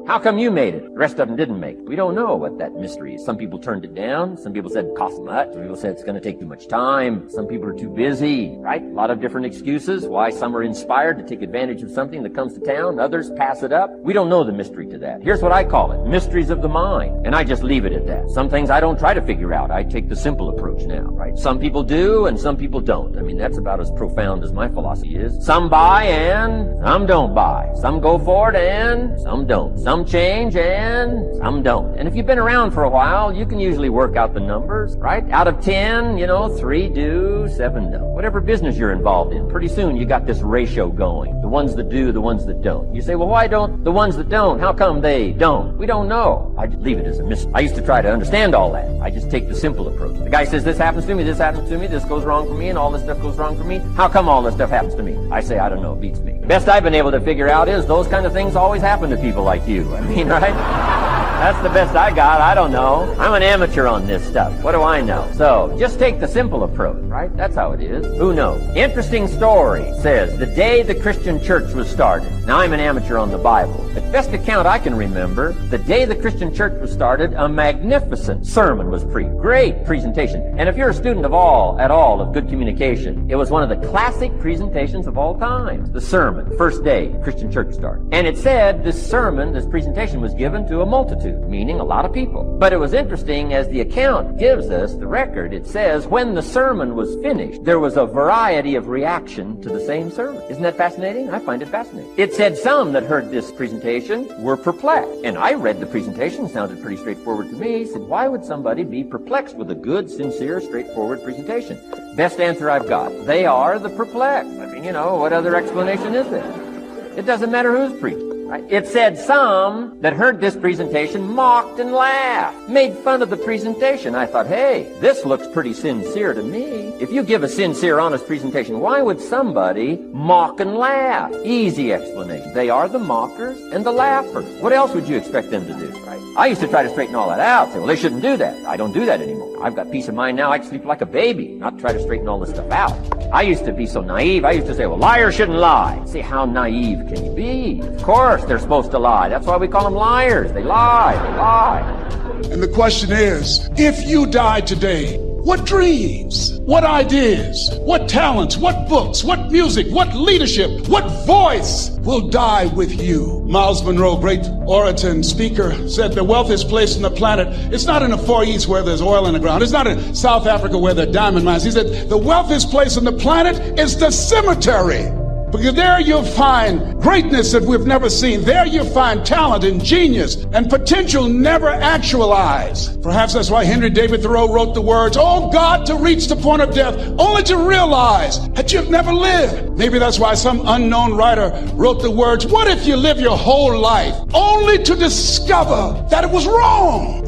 How come you made it? The rest of them didn't make it. We don't know what that mystery is. Some people turned it down. Some people said it cost much. Some people said it's going to take too much time. Some people are too busy, right? A lot of different excuses why some are inspired to take advantage of something that comes to town. Others pass it up. We don't know the mystery to that. Here's what I call it. Mysteries of the mind. And I just leave it at that. Some things I don't try to figure out. I take the simple approach now, right? Some people do and some people don't. I mean, that's about as profound as my philosophy is. Some buy and some don't buy. Some go for it and some don't. Some change and some don't. And if you've been around for a while, you can usually work out the numbers, right? Out of 10, 3 do, 7 don't. Whatever business you're involved in, pretty soon you got this ratio going. The ones that do, the ones that don't. You say, well, why don't the ones that don't? How come they don't? We don't know. I just leave it as a mystery. I used to try to understand all that. I just take the simple approach. The guy says, this happens to me, this happens to me, this goes wrong for me, and all this stuff goes wrong for me. How come all this stuff happens to me? I say, I don't know, it beats me. Best I've been able to figure out is those kind of things always happen to people like you. I mean, right? That's the best I got. I don't know. I'm an amateur on this stuff. What do I know? So, just take the simple approach, right? That's how it is. Who knows? Interesting story says, the day the Christian church was started. Now, I'm an amateur on the Bible. The best account I can remember, the day the Christian church was started, a magnificent sermon was preached. Great presentation. And if you're a student at all of good communication, it was one of the classic presentations of all time. The sermon, first day Christian church started. And it said this sermon, this presentation was given to a multitude, meaning a lot of people. But it was interesting, as the account gives us, the record, it says, when the sermon was finished, there was a variety of reaction to the same sermon. Isn't that fascinating? I find it fascinating. It said some that heard this presentation were perplexed. And I read the presentation, sounded pretty straightforward to me. Said, why would somebody be perplexed with a good, sincere, straightforward presentation? Best answer I've got. They are the perplexed. I mean, what other explanation is there? It doesn't matter who's preaching. Right? It said some that heard this presentation mocked and laughed, made fun of the presentation. I thought, hey, this looks pretty sincere to me. If you give a sincere, honest presentation, why would somebody mock and laugh? Easy explanation. They are the mockers and the laughers. What else would you expect them to do, right? I used to try to straighten all that out. Say, well, they shouldn't do that. I don't do that anymore. I've got peace of mind now. I can sleep like a baby, not try to straighten all this stuff out. I used to be so naive. I used to say, well, liars shouldn't lie. See, how naive can you be? Of course, they're supposed to lie. That's why we call them liars. They lie. They lie. And the question is, if you died today, what dreams, what ideas, what talents, what books, what music, what leadership, what voice will die with you? Miles Monroe, great orator and speaker, said the wealthiest place on the planet, it's not in the Far East where there's oil in the ground. It's not in South Africa where there are diamond mines. He said the wealthiest place on the planet is the cemetery. Because there you'll find greatness that we've never seen. There you'll find talent and genius and potential never actualized. Perhaps that's why Henry David Thoreau wrote the words, oh God, to reach the point of death, only to realize that you've never lived. Maybe that's why some unknown writer wrote the words, what if you live your whole life only to discover that it was wrong,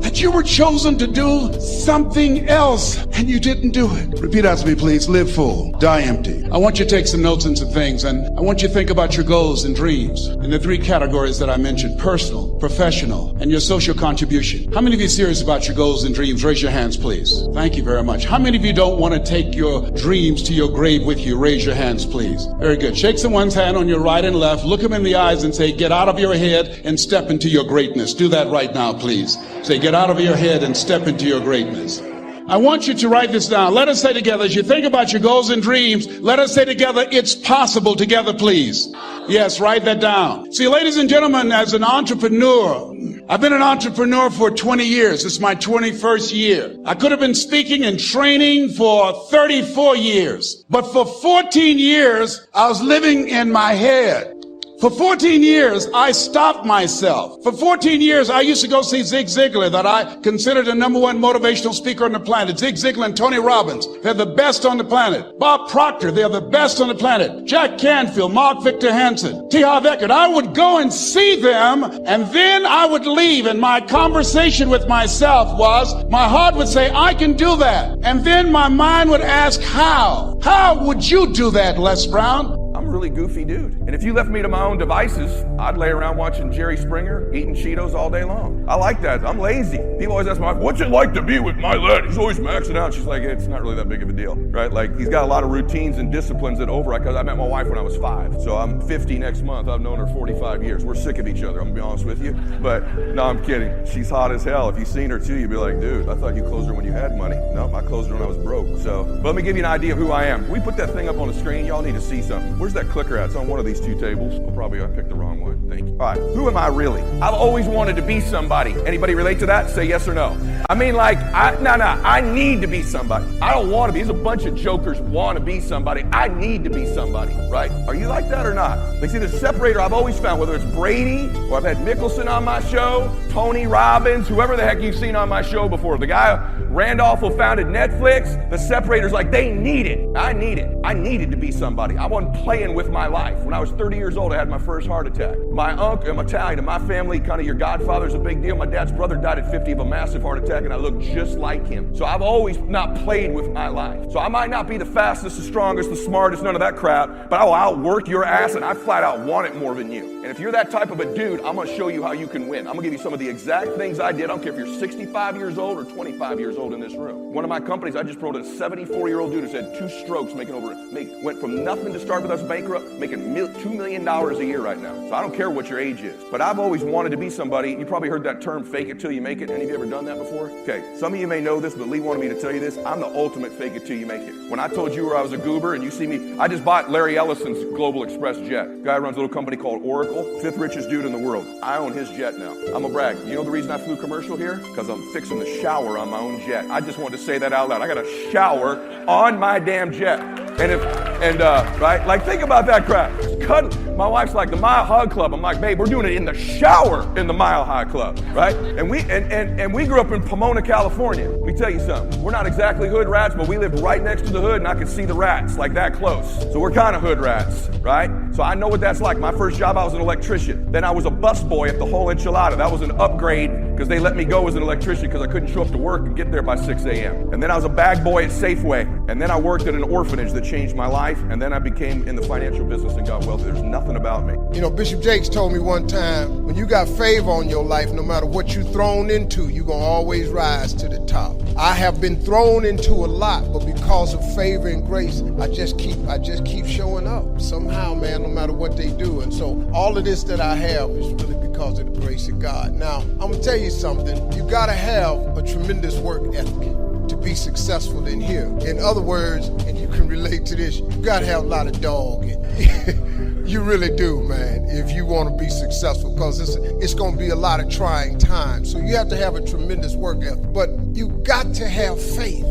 that you were chosen to do something else and you didn't do it. Repeat after me, please. Live full, die empty. I want you to take some notes and some things, and I want you to think about your goals and dreams in the 3 categories that I mentioned: personal, professional, and your social contribution. How many of you are serious about your goals and dreams? Raise your hands, please. Thank you very much. How many of you don't want to take your dreams to your grave with you? Raise your hands, please. Very good. Shake someone's hand on your right and left, look them in the eyes and say, get out of your head and step into your greatness. Do that right now, please. Say, get out of your head and step into your greatness. I want you to write this down. Let us say together, as you think about your goals and dreams, let us say together, it's possible together, please. Yes, write that down. See, ladies and gentlemen, as an entrepreneur, I've been an entrepreneur for 20 years. It's my 21st year. I could have been speaking and training for 34 years. But for 14 years, I was living in my head. For 14 years, I stopped myself. For 14 years, I used to go see Zig Ziglar, that I considered the #1 motivational speaker on the planet. Zig Ziglar and Tony Robbins, they're the best on the planet. Bob Proctor, they're the best on the planet. Jack Canfield, Mark Victor Hansen, T. Harv Eckert. I would go and see them, and then I would leave, and my conversation with myself was, my heart would say, I can do that. And then my mind would ask, how? How would you do that, Les Brown? I'm I'm a really goofy dude. And if you left me to my own devices, I'd lay around watching Jerry Springer, eating Cheetos all day long. I like that. I'm lazy. People always ask my wife, what's it like to be with Mylett? He's always maxing out. She's like, it's not really that big of a deal, right? Like, he's got a lot of routines and disciplines that override, because I met my wife when I was 5. So I'm 50 next month. I've known her 45 years. We're sick of each other, I'm gonna be honest with you. But no, I'm kidding. She's hot as hell. If you've seen her too, you'd be like, dude, I thought you closed her when you had money. No, I closed her when I was broke. So, but let me give you an idea of who I am. Can we put that thing up on the screen? Y'all need to see something. Where's that clicker at? It's on one of these 2 tables. Oh, probably I picked the wrong one. Thank you. All right, who am I really? I've always wanted to be somebody. Anybody relate to that? Say yes or no. I mean, like, I need to be somebody. I don't want to be. There's a bunch of jokers want to be somebody. I need to be somebody, right? Are you like that or not? Like, see, the separator I've always found, whether it's Brady or I've had Mickelson on my show, Tony Robbins, whoever the heck you've seen on my show before, the guy Randolph who founded Netflix, the separator's like, they need it. I need it. I needed to be somebody. I wasn't playing with my life. When I was 30 years old, I had my first heart attack. My uncle, I'm Italian, and my family, kind of your godfather's a big deal. My dad's brother died at 50 of a massive heart attack, and I look just like him. So I've always not played with my life. So I might not be the fastest, the strongest, the smartest, none of that crap, but I will outwork your ass, and I flat out want it more than you. And if you're that type of a dude, I'm going to show you how you can win. I'm going to give you some of the exact things I did. I don't care if you're 65 years old or 25 years old in this room. One of my companies, I just promoted a 74-year-old dude who's had 2 strokes, went from nothing to start with us bankrupt, making $2 million a year right now. So I don't care what your age is. But I've always wanted to be somebody. You probably heard that term, fake it till you make it. Any of you ever done that before? Okay, some of you may know this, but Lee wanted me to tell you this. I'm the ultimate fake it till you make it. When I told you where I was a goober and you see me, I just bought Larry Ellison's Global Express jet. Guy runs a little company called Oracle, 5th richest dude in the world. I own his jet now. I'm a brag. You know the reason I flew commercial here? Because I'm fixing the shower on my own jet. I just wanted to say that out loud. I got a shower on my damn jet. Right? Like, think about that crap. My wife's like, the Mile High Club. I'm like, babe, we're doing it in the shower in the Mile High Club, right? And we grew up in Pomona, California. Let me tell you something. We're not exactly hood rats, but we lived right next to the hood, and I could see the rats like that close. So we're kind of hood rats, right? So I know what that's like. My first job, I was an electrician. Then I was a busboy at the Whole Enchilada. That was an upgrade because they let me go as an electrician because I couldn't show up to work and get there by 6 a.m. And then I was a bag boy at Safeway. And then I worked at an orphanage that changed my life. And then I became in the financial business and got wealthy. There's nothing about me. You know, Bishop Jakes told me one time, when you got favor on your life, no matter what you're thrown into, you're going to always rise to the top. I have been thrown into a lot, but because of favor and grace, I just keep showing up. Somehow, man, no matter what they do. And so all of this that I have is really because of the grace of God. Now, I'm going to tell you something. You got to have a tremendous work ethic to be successful in here. In other words, and you can relate to this, you got to have a lot of dog in you. You really do, man, if you want to be successful, because it's going to be a lot of trying times. So you have to have a tremendous work ethic. But you got to have faith.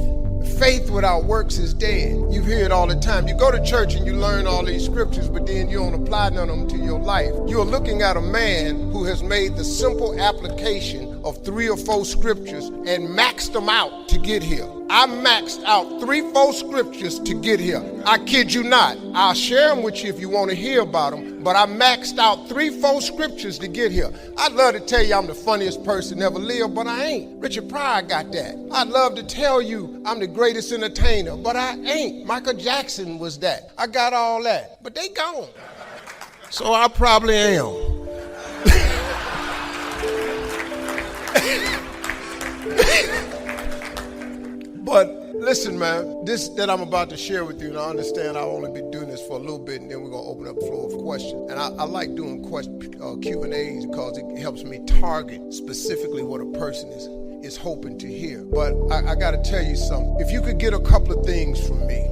Faith without works is dead. You hear it all the time. You go to church and you learn all these scriptures, but then you don't apply none of them to your life. You're looking at a man who has made the simple application of 3 or 4 scriptures and maxed them out to get here. I maxed out 3-4 scriptures to get here. I kid you not. I'll share them with you if you want to hear about them, but I maxed out 3-4 scriptures to get here. I'd love to tell you I'm the funniest person ever lived, but I ain't. Richard Pryor got that. I'd love to tell you I'm the greatest entertainer, but I ain't. Michael Jackson was that. I got all that, but they gone. So I probably am. But listen, man, this that I'm about to share with you, and I understand I'll only be doing this for a little bit, and then we're going to open up the floor of questions. And I like doing Q&As because it helps me target specifically what a person is hoping to hear. But I got to tell you something. If you could get a couple of things from me,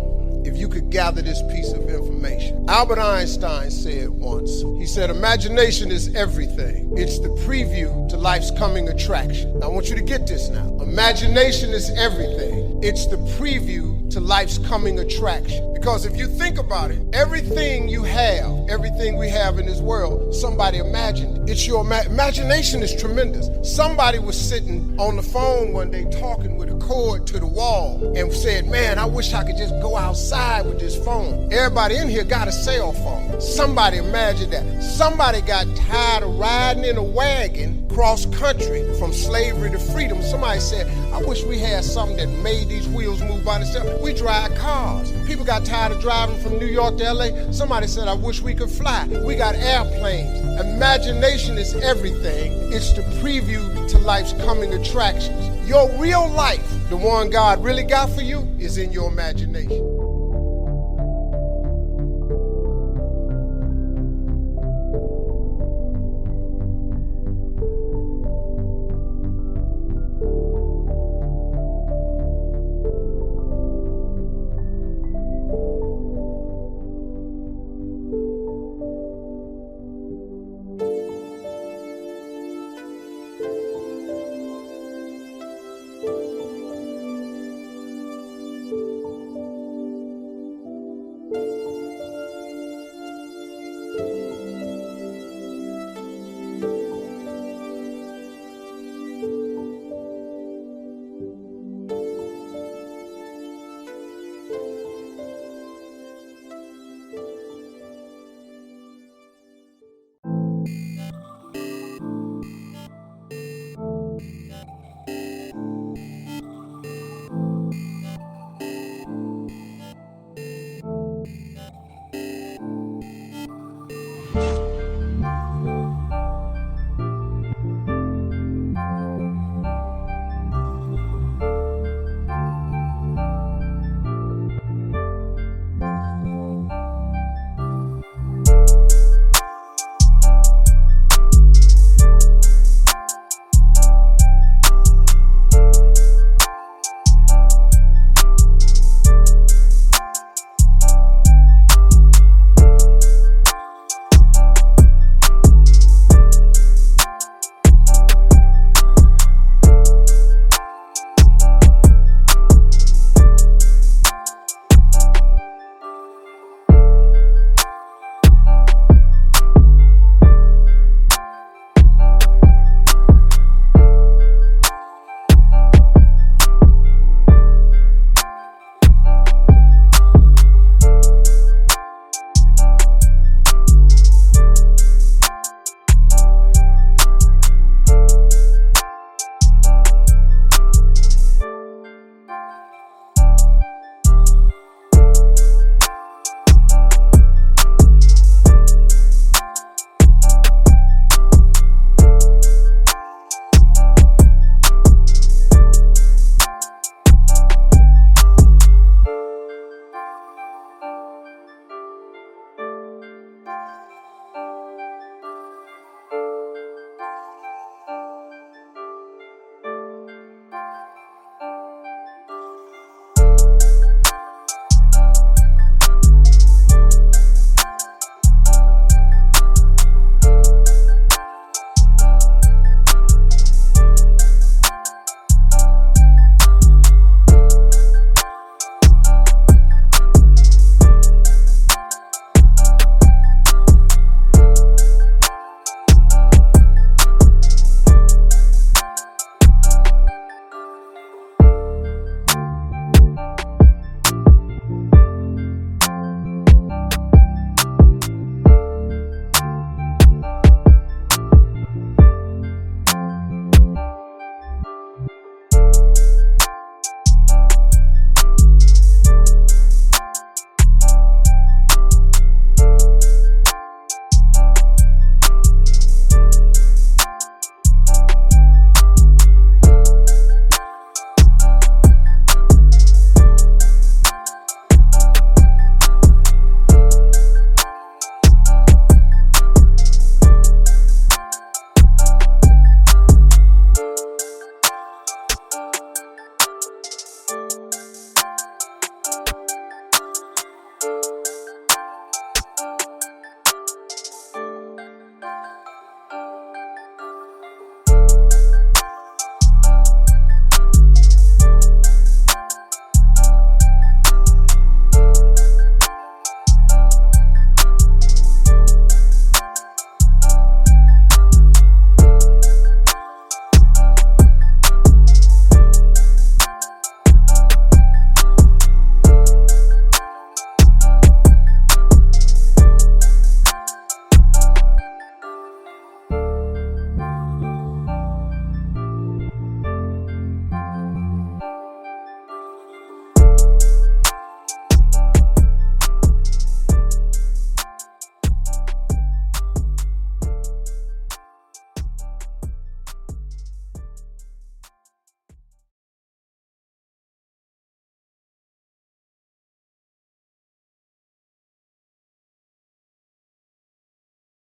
if you could gather this piece of information. Albert Einstein said once, he said, imagination is everything. It's the preview to life's coming attraction. Now, I want you to get this now. Imagination is everything. It's the preview to life's coming attraction. Because if you think about it, everything you have, everything we have in this world, somebody imagined. It's your imagination is tremendous. Somebody was sitting on the phone one day talking with a cord to the wall and said, man, I wish I could just go outside with this phone. Everybody in here got a cell phone. Somebody imagined that. Somebody got tired of riding in a wagon cross country from slavery to freedom. Somebody said, I wish we had something that made these wheels move by themselves. We drive cars. People got tired of driving from New York to LA. Somebody said, I wish we could fly. We got airplanes. Imagination is everything. It's the preview to life's coming attractions. Your real life, the one God really got for you, is in your imagination.